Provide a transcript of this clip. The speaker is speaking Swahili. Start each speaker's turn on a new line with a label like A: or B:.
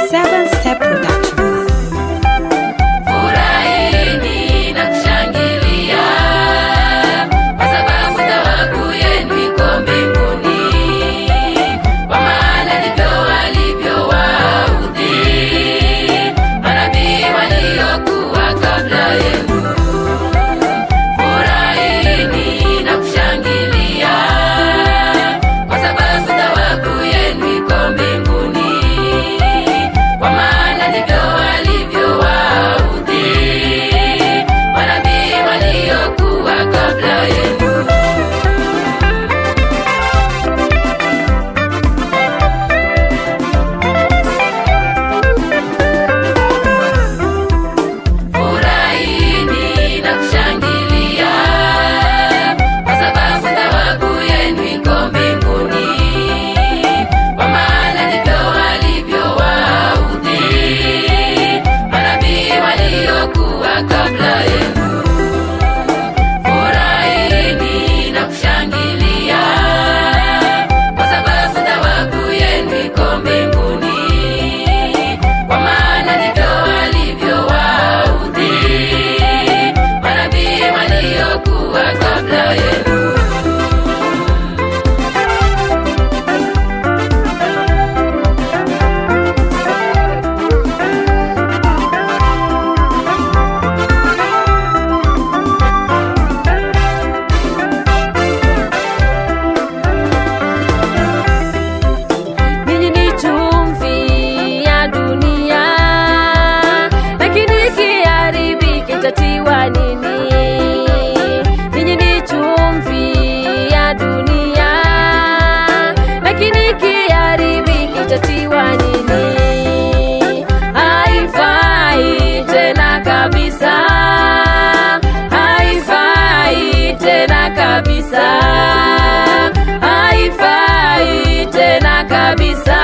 A: 7Step Production.
B: Furahini na kushangilia kwa sababu thawabu yenu iko mbinguni, kwa maana ndivyo walivyowaudhi manabii waliokuwa kabla yenu. Furahini na kushangilia kwa sababu thawabu yenu iko mbinguni, kwa maana ndivyo walivyowaudhi manabii waliokuwa kabla yenu. Furahini na kushangilia kwa sababu thawabu yenu iko mbinguni, kwa maana ndivyo walivyowaudhi manabii waliokuwa kabla yenu. Furahini na kushangilia kwa sababu thawabu yenu iko mbinguni, kwa maana ndivyo walivyowaudhi manabii waliokuwa kabla yenu.
C: Ninyi ni chumvi ya dunia, lakini ikiharibika itatiwa nini? Ninyi ni chumvi ya dunia, lakini ikiharibika itatiwa nini? Haifai tena kabisa, haifai tena kabisa, haifai tena kabisa.